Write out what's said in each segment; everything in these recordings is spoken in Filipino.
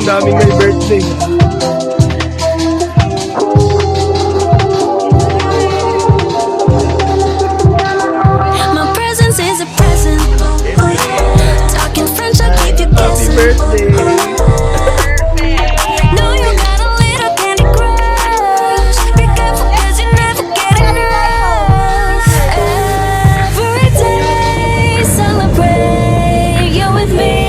Ang daming may birthday. My presence is a present. Talking French, I keep you Happy guessing. birthday! No, you got a little candy crush. Be careful 'cause you never get enough. Every day, celebrate. You're with me.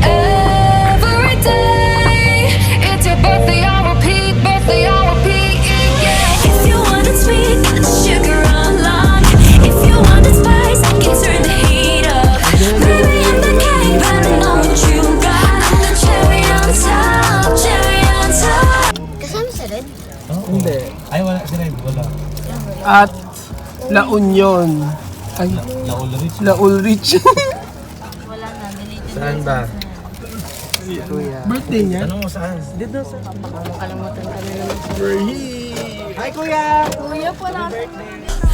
Every day, it's your birthday, I'll repeat. Birthday, I'll repeat. Yeah. If you want it sweet, got the sugar on lock. If you want it spice, I can turn the heat up. Baby, I'm the king, but I know what you got. I'm the cherry on top, cherry on top. Kasama sa red? Hindi. Ay, wala si Red. Wala. At La Union. Ay, La Ulrich. La Ulrich. Wala na, deleted. Saan ba? Kuya. Birthday niya? Tanong mo saan? Dito sa Makalimutan ka na naman. Hi, Kuya! Kuya po na.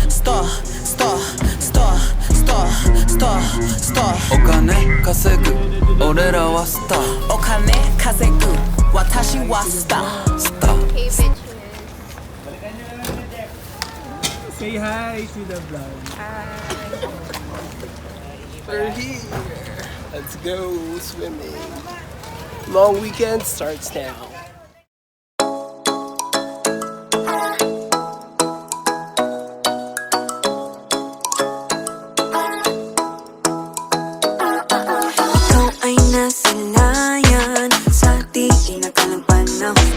Star, star, star, star, star, star. お金稼ぐ俺らはスター。お金稼ぐ私はスター。スター。 Say hi to the vlog. We're here. Let's go swimming. Long weekend starts now. Ikaw ay nasa layan sa di inakalang panahon.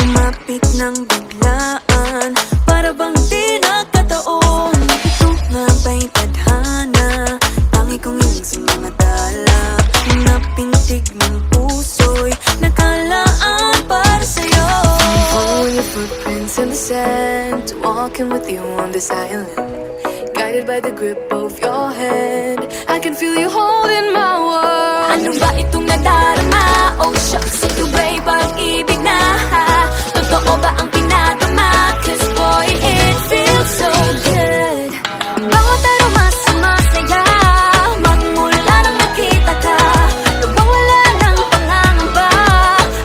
Lumapit ng biglaan para bang di nakataon. Ito nga ba'y tadhana? Tangi kong inig sa mga tala. Napintig ng puso'y nakalaan para sa'yo. Follow your footprints in the sand, walking with you on this island. Guided by the grip of your hand, I can feel you holding my world. Ano ba itong nadarama? Oh shucks, ito ba'y pag-ibig na? Totoo ba ang pinadama? 'Cause boy, it feels so good. Bawat aroma sumasaya, magmula nang nakita ka. Nawawala ng pangangamba,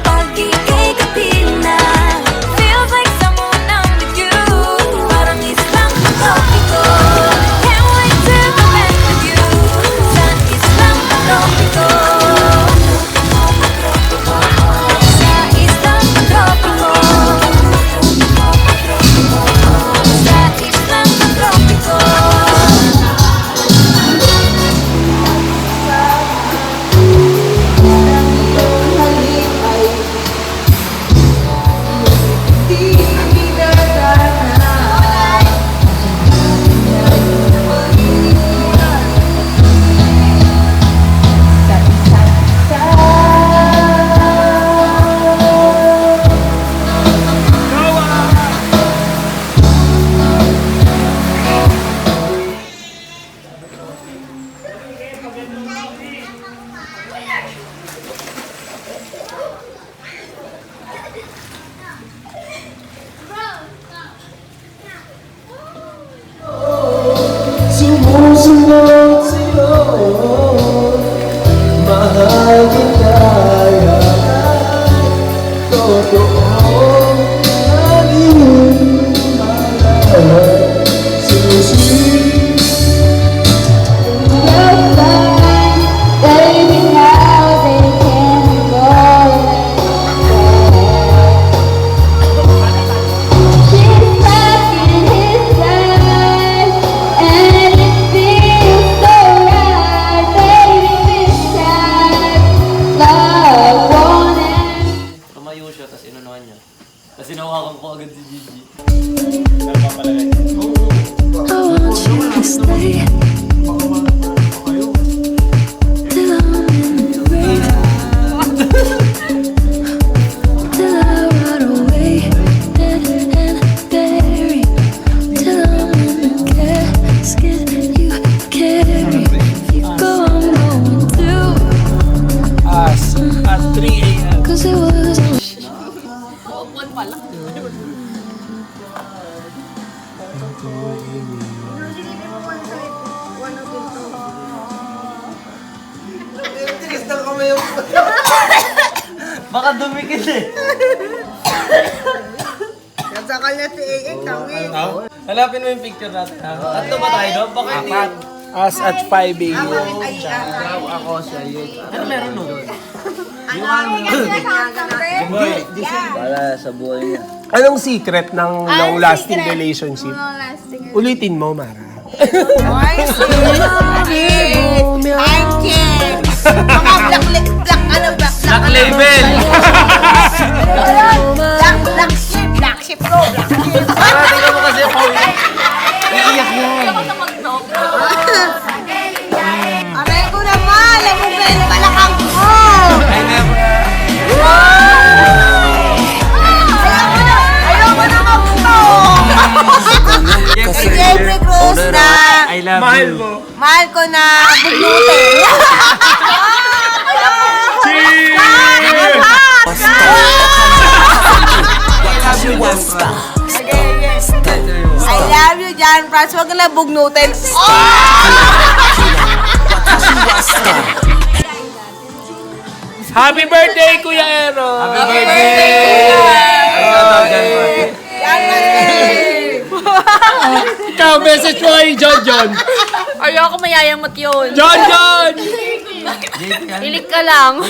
pag ika'y kapiling na. Feels like someone I'm with you, parang islang tropiko. Can't wait till the rest with you, sa islang tropiko. Sa islang tropiko. Sa islang tropiko. Sumusunod sa'yo, mahal kita, totoong nagmamahal. Susi, Baby, now they can go. She's back in his life, and it feels so right. Baby, this time, love won't end. Tumayo siya, tapos inunuhan niya. Tapos sinawakan ko agad si Gigi. I want you to stay till I'm in the rain, till I ride away and bury, till I'm in the casket you carry. If you go, I'm going too. us at 3 a.m. 'Cause it was Tinis ng kamay yung... Baka dumikit eh. Nasakal na si AA, tangin. Hanapin mo yung picture natin. Tatlo ba tayo doon? Baka hindi. Us at 5 a.m. Ako siya yun. Ano meron nun? Wala sa buhay niya. Anong secret ng long-lasting relationship? Ulitin mo, Mara. Ay, I'm James. Mga Black label! black ship bro. Tingnan mo kasi ako. Iiyak yan. Aray ko naman, alam mo ba yung balakang ko? I never. Ayoko na magto. Kasi Jeffrey Cruz na. I love Mahal you. mo. Mahal ko na bugnutin. Wasta I love you, John Franz. Huwag ka na bugnutin. Happy birthday, Kuya Ero! Happy birthday! Ikaw, message mo kay John John. Ayoko mayayamot yun. John John! Hilig ka lang.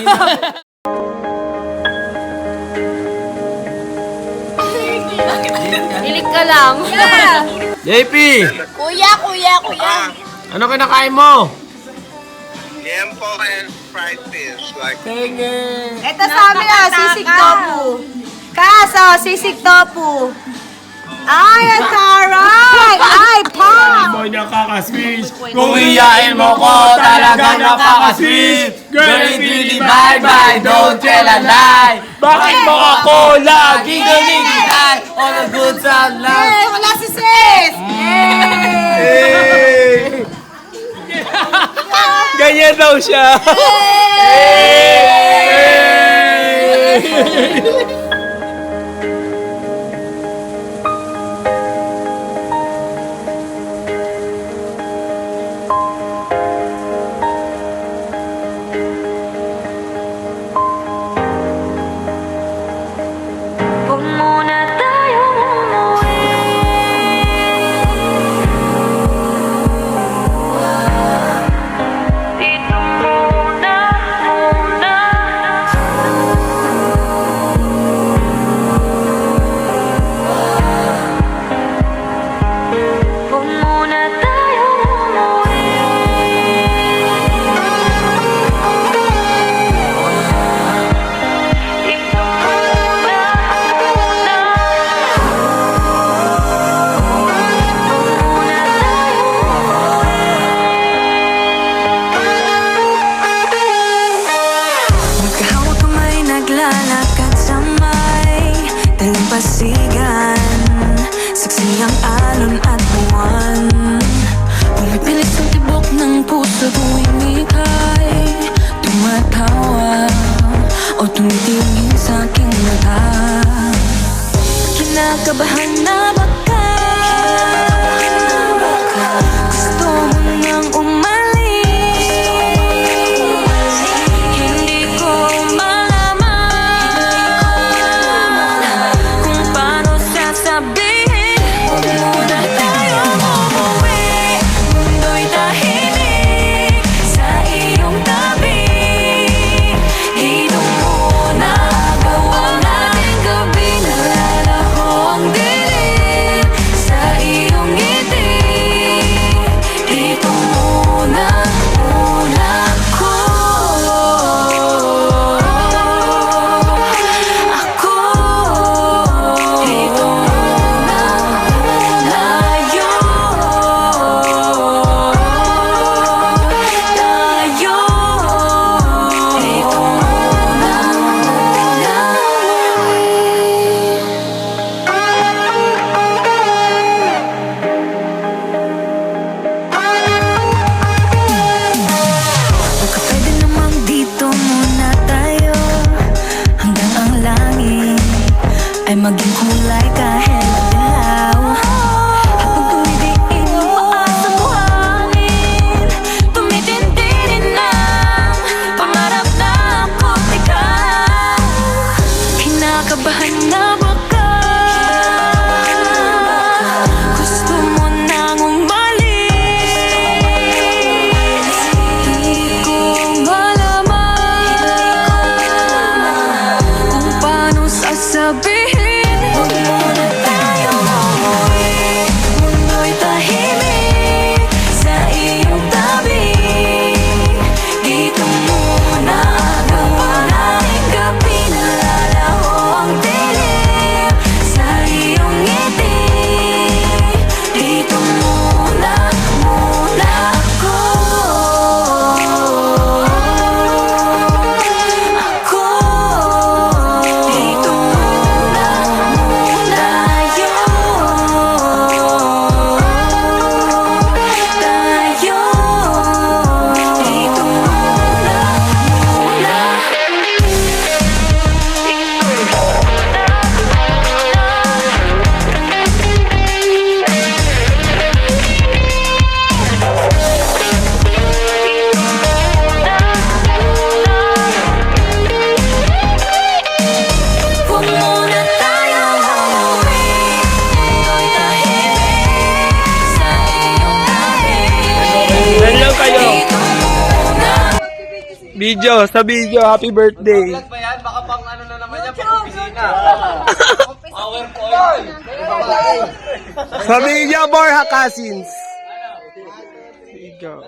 Hilig ka lang. JP! Kuya. Ano kinakain mo? Liempo and fried fish. Like, Ito sa amin sisig tofu. Sisig tofu. Ay, ang taray! Ay, pa! Mo nakaka-swish. Kung iyain mo ko, talaga napaka-sweet. Girl, it's really bye-bye, don't tell a lie. Bakit mo ako lagi Ginigitay on a good sound lang. Eh, wala si sis! Ganyan daw siya. Huwag muna tayong umuwi. Dito muna. Huwag muna tayong umuwi. Dito muna. Magkahawag kamay naglalakad sa may dalampasigan. Saksi ang alon at buwan. Pumipilit sa tibok ng puso tuwing ika'y tumatawa o tumitingin sa aking mata. Kinakabahan na baka gusto mo nang umalis. Hindi ko malaman kung paano sasabihin. Huwag muna tayong umuwi. Mundo'y tahimik sa iyong tabi. Dito muna gawa natin gabi. Nalalaho ang dilim sa iyong ngiti. Dito muna ako. Dito muna tayo. Dito muna baka pwede namang dito muna tayo hanggang ang langit ay maging kulay kahit madilaw. Habang tumidiin yung paa sa buhangin, tumitindi rin ang pangarap na ako't ikaw. Dito muna, maraming gabi nalalaho ang dilim sa iyong ngiti. Dito muna ako. Dito muna tayo. Dito Huwag muna tayong umuwi. Ako'y tahimik sa iyong tabi. Hello kayo. Dito muna. Video, sa video, happy birthday. Vlog ba yan? Baka pang ano na naman yan, pang opisina. PowerPoint. Sa video, Borja Cousins. Video.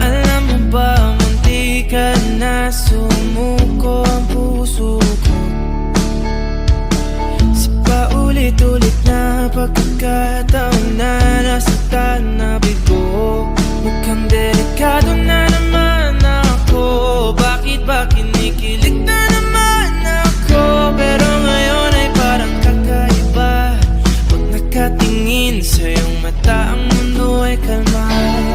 Alam mo ba, munti ka na sumuko ang puso ko sa paulit-ulit na pagkakataon na nasaktan na bigo. Mukhang delikado na naman ako. Bakit ba kinikilig na naman ako? Pero ngayon ay parang kakaiba. Pag nakatingin sa iyong mata, ang mundo ay kalma.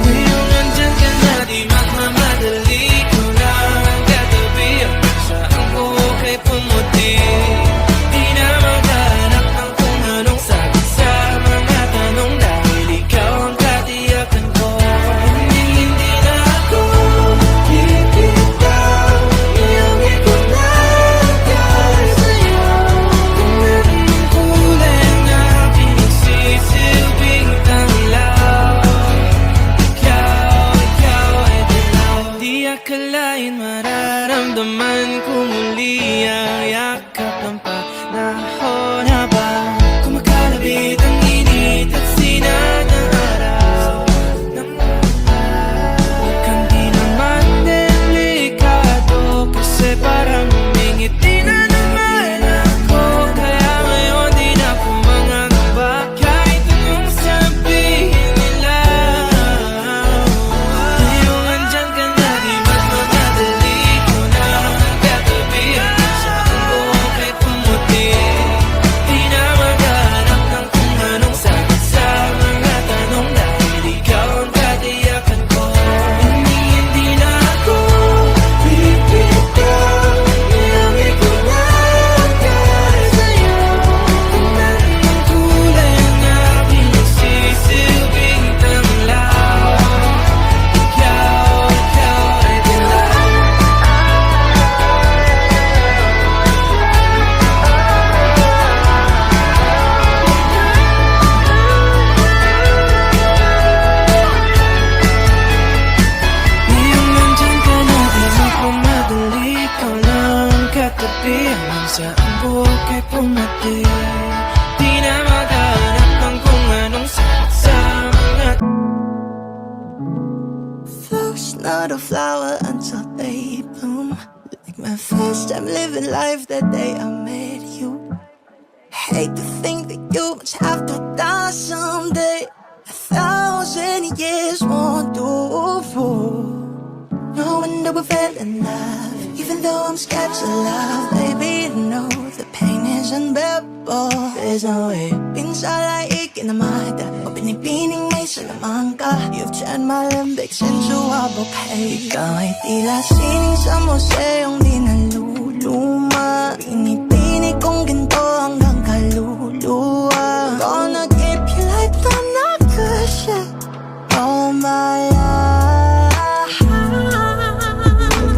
Ngayong nandyan ka na, di magmamadali ko lang ang katabi. Ang saan ko kay pumuti. Di na maghanap ng kung anong sagot sa mga tanong, dahil ikaw ang katiyakan ko. Hindi na ako bibitaw. Iyong ikot na dahil sa'yo. Kung anong kulay ang aking nagsisilbing tanglaw. Ikaw ay dilaw. Di akalain mararamdaman ko muli ang yakap ng panahon habang kumakalabit ang init at sinag ng araw ng ulan. Mukhang di naman delikado kasi parang humingiti na naman ako. Kaya ngayon di na ako mangangamba kahit anong sabihin nila. Ngayong andyan ka na, di magmamadali ko na ang katabi. Ang saan ko kay pumuti. Di na maghanap ng kung anong sagot sa mga tanong, dahil ikaw ang katiyakan ko. Hindi na ako bibitaw. Iyong ikot na dahil sa'yo. Kung anong kulay ang aking nagsisilbing tanglaw. Ikaw ay dilaw. Ngayong nandyan ka na, di magmamadali. Ikaw lang ang katabi. Hanggang saan buhok ay pumati. Di na maghanap ng kung anong sagot sa mga Flowers not a flower until they bloom. Like my first time living life that day I met you. Hate to think that you must have to die someday. 1,000 years won't do for. No wonder we fell in love. Even though I'm scared to love, baby, you know the pain is unbearable. There's no way. Pinsala ikinamada o pinipining may salamang ka. You've turned my limbics into a bouquet. Ikaw ay tila sining sa museong di naluluma. Pinipini kong ginto hanggang kaluluwa. Gonna keep you like the cushion all my life.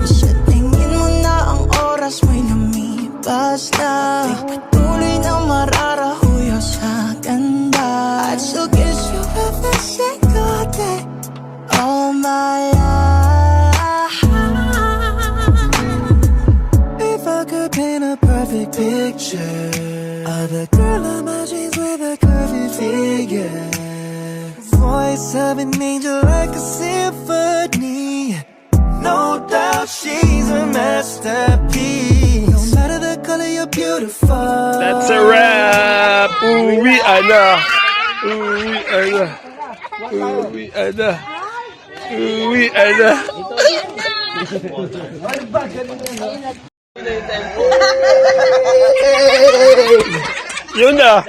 Sa tingin mo na ang oras mo'y lumipas na. Di patuloy na mararahuyo sa ganda. I'd still kiss you every single day all my life. If I could paint a perfect picture of the girl of my dreams with a curvy figure, voice of an angel like a symphony. No doubt she's a masterpiece. No matter the color, you're beautiful. That's a wrap! Uwian na! Uwian na! Uwian na! Uwian na! Yun na!